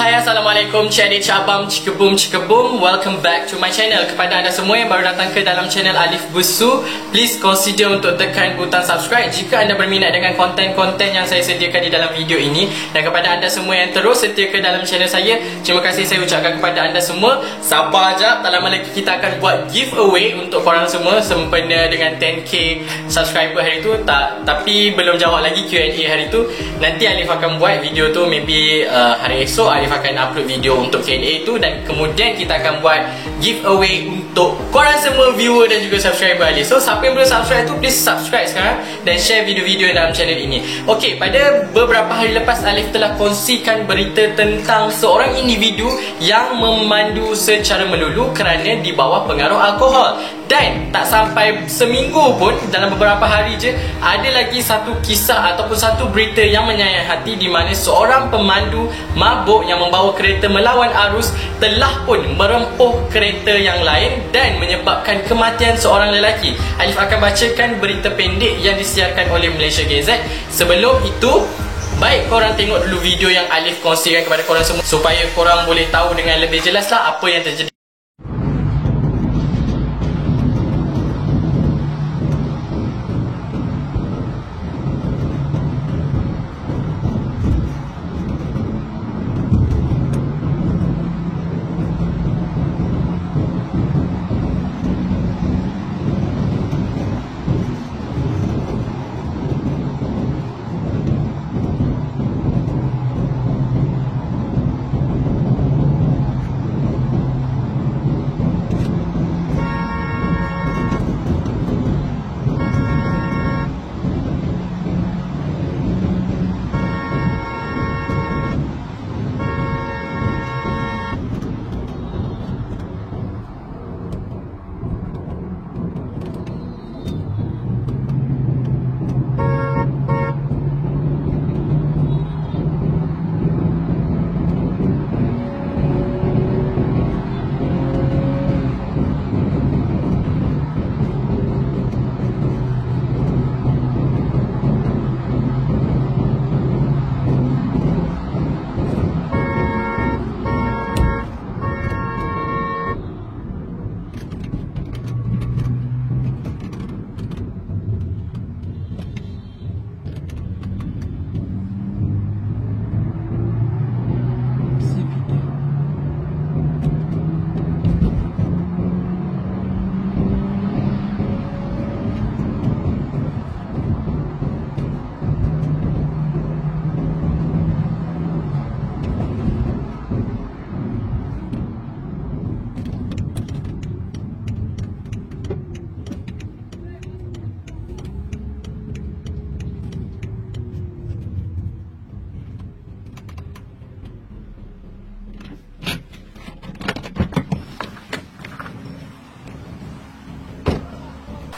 Hai, Assalamualaikum, Cik Adik, Cik Abang, Cikebum. Welcome back to my channel. Kepada anda semua yang baru datang ke dalam channel Alif Busu, please consider untuk tekan butang subscribe jika anda berminat dengan konten-konten yang saya sediakan di dalam video ini. Dan kepada anda semua yang terus setia ke dalam channel saya, terima kasih saya ucapkan kepada anda semua. Sabar je, tak lama lagi kita akan buat giveaway untuk korang semua sempena dengan 10k subscriber hari tu. Tapi belum jawab lagi Q&A hari tu. Nanti Alif akan buat video tu maybe hari esok. Alif akan upload video untuk Q&A tu, dan kemudian kita akan buat giveaway untuk korang semua viewer dan juga subscriber Alif. So siapa yang belum subscribe tu, please subscribe sekarang dan share video-video dalam channel ini. Okey, pada beberapa hari lepas Alif telah kongsikan berita tentang seorang individu yang memandu secara melulu kerana di bawah pengaruh alkohol. Dan tak sampai seminggu pun, dalam beberapa hari je, ada lagi satu kisah ataupun satu berita yang menyayat hati, di mana seorang pemandu mabuk yang membawa kereta melawan arus telah pun merempuh kereta yang lain dan menyebabkan kematian seorang lelaki. Alif akan bacakan berita pendek yang disiarkan oleh Malaysia Gazette. Sebelum itu, baik korang tengok dulu video yang Alif kongsikan kepada korang semua, supaya korang boleh tahu dengan lebih jelaslah apa yang terjadi.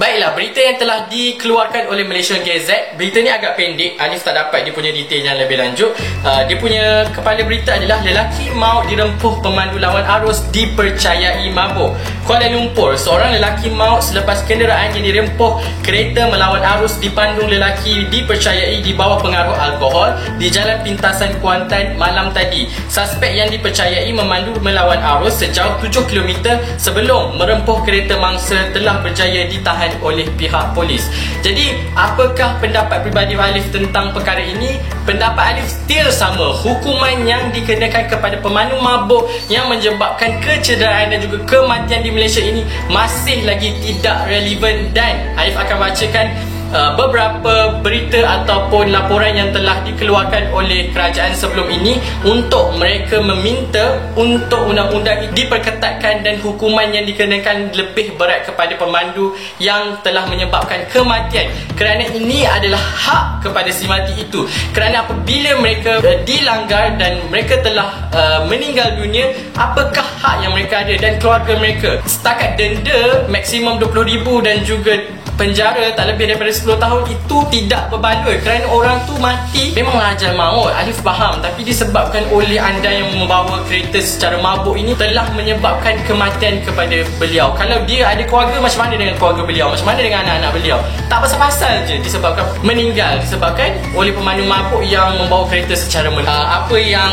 Baiklah, berita yang telah dikeluarkan oleh Malaysia Gazette. Berita ni agak pendek, Alif tak dapat dia punya detail yang lebih lanjut. Dia punya kepala berita adalah lelaki maut dirempuh pemandu lawan arus dipercayai mabuk. Kuala Lumpur, seorang lelaki maut selepas kenderaannya dirempuh kereta melawan arus dipandung lelaki dipercayai di bawah pengaruh alkohol di Jalan Pintasan Kuantan malam tadi. Suspek yang dipercayai memandu melawan arus sejauh 7 km sebelum merempuh kereta mangsa telah berjaya ditahan oleh pihak polis. Jadi, apakah pendapat peribadi Alif tentang perkara ini? Pendapat Alif still sama. Hukuman yang dikenakan kepada pemandu mabuk yang menyebabkan kecederaan dan juga kematian di Malaysia ini masih lagi tidak relevan, dan Alif akan bacakan beberapa berita ataupun laporan yang telah dikeluarkan oleh kerajaan sebelum ini untuk mereka meminta untuk undang-undang diperketatkan dan hukuman yang dikenakan lebih berat kepada pemandu yang telah menyebabkan kematian, kerana ini adalah hak kepada si mati itu. Kerana apabila mereka dilanggar dan mereka telah meninggal dunia, apakah hak yang mereka ada dan keluarga mereka? Setakat denda maksimum 20,000 dan juga penjara tak lebih daripada 10 tahun itu tidak berbaloi kerana orang tu mati memang ajal maut. Alif faham, tapi disebabkan oleh anda yang membawa kereta secara mabuk ini telah menyebabkan kematian kepada beliau. Kalau dia ada keluarga, macam mana dengan keluarga beliau? Macam mana dengan anak-anak beliau? Tak pasal-pasal je disebabkan meninggal disebabkan oleh pemandu mabuk yang membawa kereta secara apa yang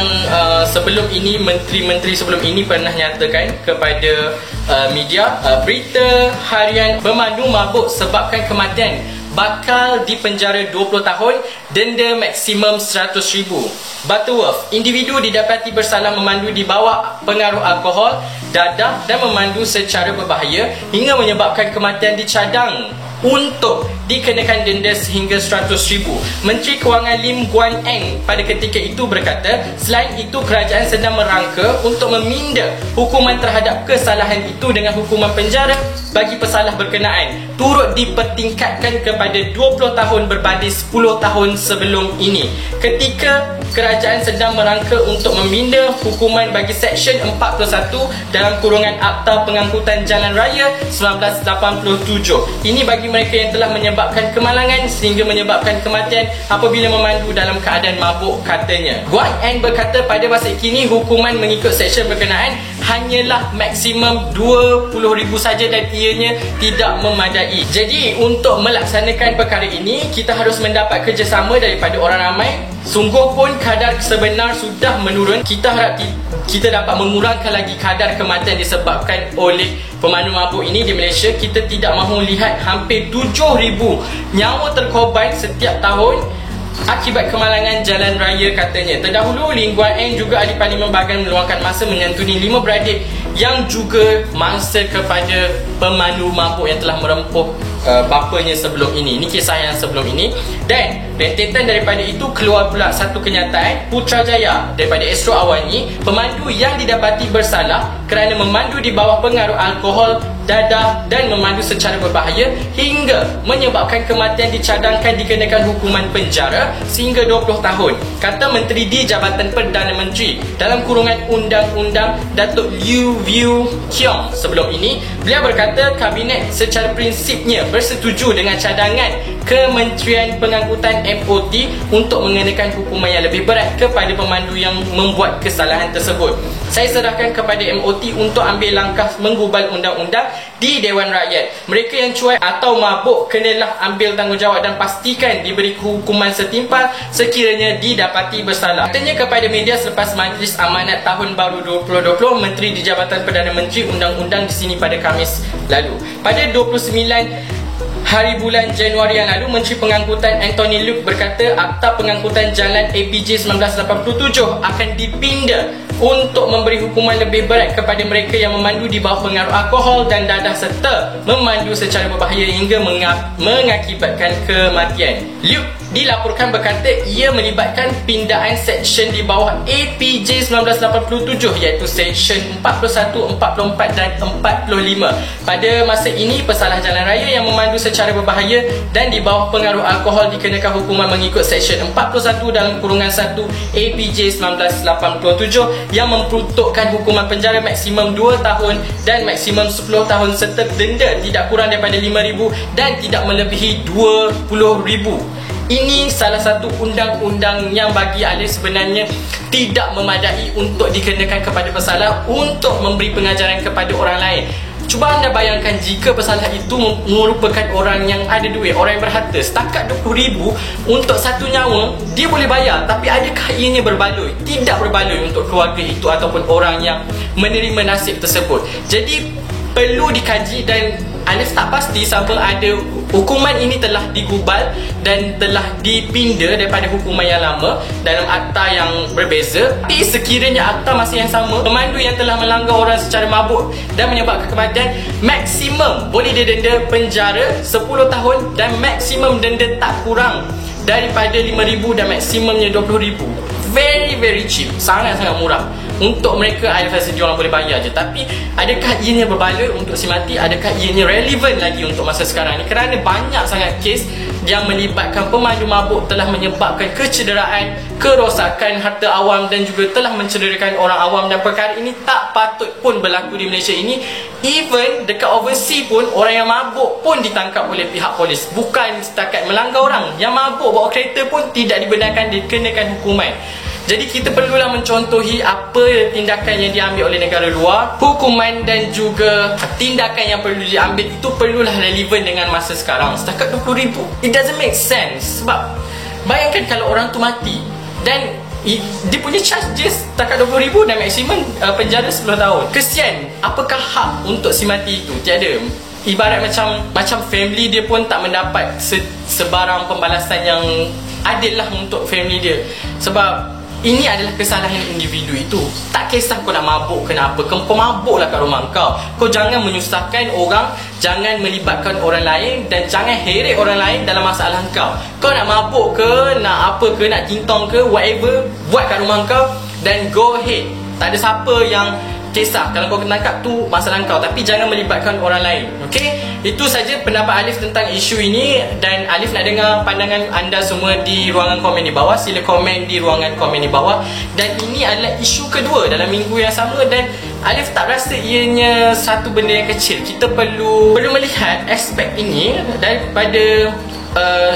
sebelum ini menteri-menteri sebelum ini pernah nyatakan kepada media, berita harian pemandu mabuk sebabkan kematian bakal dipenjara 20 tahun, denda maksimum 100,000. Butterworth, individu didapati bersalah memandu di bawah pengaruh alkohol, dadah dan memandu secara berbahaya hingga menyebabkan kematian dicadang untuk dikenakan denda sehingga 100,000. Menteri Kewangan Lim Guan Eng pada ketika itu berkata, selain itu kerajaan sedang merangka untuk meminda hukuman terhadap kesalahan itu dengan hukuman penjara bagi pesalah berkenaan turut dipertingkatkan kepada 20 tahun berbanding 10 tahun sebelum ini. Ketika kerajaan sedang merangka untuk meminda hukuman bagi Seksyen 41 dalam kurungan Akta Pengangkutan Jalan Raya 1987. Ini bagi mereka yang telah menyebabkan kemalangan sehingga menyebabkan kematian apabila memandu dalam keadaan mabuk, katanya. Guan Eng berkata pada masa kini hukuman mengikut seksyen berkenaan hanyalah maksimum 20,000 saja dan ianya tidak memadai. Jadi untuk melaksanakan perkara ini kita harus mendapat kerjasama daripada orang ramai. Sungguh pun kadar sebenar sudah menurun. Kita harap kita dapat mengurangkan lagi kadar kematian disebabkan oleh pemandu mabuk ini di Malaysia. Kita tidak mahu lihat hampir 7,000 nyawa terkorban setiap tahun akibat kemalangan jalan raya, katanya. Terdahulu, Lim Guan Eng juga ahli Parlimen Bahagian meluangkan masa menyantuni 5 beradik yang juga mangsa kepada pemandu mabuk yang telah merempuh bapanya sebelum ini. Ini kisah yang sebelum ini. Dan rentetan daripada itu keluar pula satu kenyataan Putrajaya daripada Astro Awani, pemandu yang didapati bersalah kerana memandu di bawah pengaruh alkohol, dadah dan memandu secara berbahaya hingga menyebabkan kematian dicadangkan dikenakan hukuman penjara sehingga 20 tahun, kata Menteri di Jabatan Perdana Menteri dalam kurungan Undang-Undang Datuk Liew View Kiong. Sebelum ini, beliau berkata Kabinet secara prinsipnya bersetuju dengan cadangan Kementerian Pengangkutan MOT untuk mengenakan hukuman yang lebih berat kepada pemandu yang membuat kesalahan tersebut. Saya serahkan kepada MOT untuk ambil langkah menggubal undang-undang di Dewan Rakyat. Mereka yang cuai atau mabuk kenalah ambil tanggungjawab dan pastikan diberi hukuman setimpal sekiranya didapati bersalah. Katanya kepada media selepas Majlis Amanat Tahun Baru 2020, Menteri di Jabatan Perdana Menteri Undang-Undang di sini pada Khamis lalu. Pada 29 hari bulan Januari yang lalu, Menteri Pengangkutan Anthony Luke berkata Akta Pengangkutan Jalan APJ 1987 akan dipinda untuk memberi hukuman lebih berat kepada mereka yang memandu di bawah pengaruh alkohol dan dadah serta memandu secara berbahaya hingga mengakibatkan kematian. Luke dilaporkan berkata ia melibatkan pindaan seksyen di bawah APJ 1987 iaitu seksyen 41, 44 dan 45. Pada masa ini, pesalah jalan raya yang memandu secara berbahaya dan di bawah pengaruh alkohol dikenakan hukuman mengikut seksyen 41 dalam kurungan 1 APJ 1987 yang memperuntukkan hukuman penjara maksimum 2 tahun dan maksimum 10 tahun serta denda tidak kurang daripada 5,000 dan tidak melebihi 20,000. Ini salah satu undang-undang yang bagi Alif sebenarnya tidak memadai untuk dikenakan kepada pesalah untuk memberi pengajaran kepada orang lain. Cuba anda bayangkan jika pesalah itu merupakan orang yang ada duit, orang yang berharta. Setakat 20,000 untuk satu nyawa, dia boleh bayar. Tapi adakah ianya berbaloi? Tidak berbaloi untuk keluarga itu ataupun orang yang menerima nasib tersebut. Jadi perlu dikaji dan Alif tak pasti sama ada hukuman ini telah digubal dan telah dipinda daripada hukuman yang lama dalam akta yang berbeza. Tapi sekiranya akta masih yang sama, pemandu yang telah melanggar orang secara mabuk dan menyebabkan kematian, maksimum boleh didenda penjara 10 tahun dan maksimum denda tak kurang daripada 5,000 dan maksimumnya 20,000. Very cheap, sangat-sangat murah. Untuk mereka, Alif rasa dia orang boleh bayar je. Tapi adakah ianya berbaloi untuk si mati? Adakah ianya relevan lagi untuk masa sekarang ni? Kerana banyak sangat kes yang melibatkan pemandu mabuk telah menyebabkan kecederaan, kerosakan harta awam dan juga telah mencederakan orang awam, dan perkara ini tak patut pun berlaku di Malaysia ini. Even dekat overseas pun, orang yang mabuk pun ditangkap oleh pihak polis. Bukan setakat melanggar orang, yang mabuk bawa kereta pun tidak dibenarkan dikenakan hukuman. Jadi kita perlulah mencontohi apa tindakan yang diambil oleh negara luar. Hukuman dan juga tindakan yang perlu diambil itu perlulah relevan dengan masa sekarang. Setakat 20,000, it doesn't make sense. Sebab bayangkan kalau orang tu mati dan dia punya charge je setakat 20,000 dan maksimum penjara 10 tahun. Kesian, apakah hak untuk si mati itu? Tiada. Ibarat macam family dia pun tak mendapat sebarang pembalasan yang adil lah untuk family dia. Sebab ini adalah kesalahan individu itu. Tak kisah kau nak mabuk kenapa, kau mabuklah kat rumah kau. Kau jangan menyusahkan orang, jangan melibatkan orang lain, dan jangan heret orang lain dalam masalah kau. Kau nak mabuk ke, nak apa ke, nak tintong ke, whatever, buat kat rumah kau dan go ahead. Tak ada siapa yang kisah. Kalau kau tangkap tu masalah kau, tapi jangan melibatkan orang lain. Okey? Itu saja pendapat Alif tentang isu ini, dan Alif nak dengar pandangan anda semua di ruangan komen di bawah. Sila komen di ruangan komen di bawah. Dan ini adalah isu kedua dalam minggu yang sama, dan Alif tak rasa ianya satu benda yang kecil. Kita perlu melihat aspek ini daripada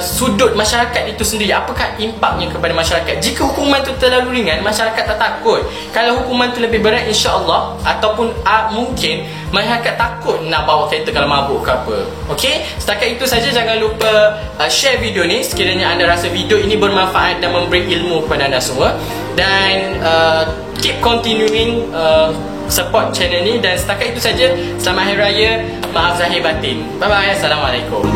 sudut masyarakat itu sendiri. Apakah impaknya kepada masyarakat? Jika hukuman itu terlalu ringan, masyarakat tak takut. Kalau hukuman itu lebih berat, insya-Allah, ataupun mungkin masyarakat takut nak bawa kereta kalau mabuk ke apa. Okey, setakat itu saja. Jangan lupa share video ni sekiranya anda rasa video ini bermanfaat dan memberi ilmu kepada anda semua. Dan keep continuing support channel ni. Dan setakat itu saja. Selamat Hari Raya, maaf zahir batin. Bye bye. Assalamualaikum.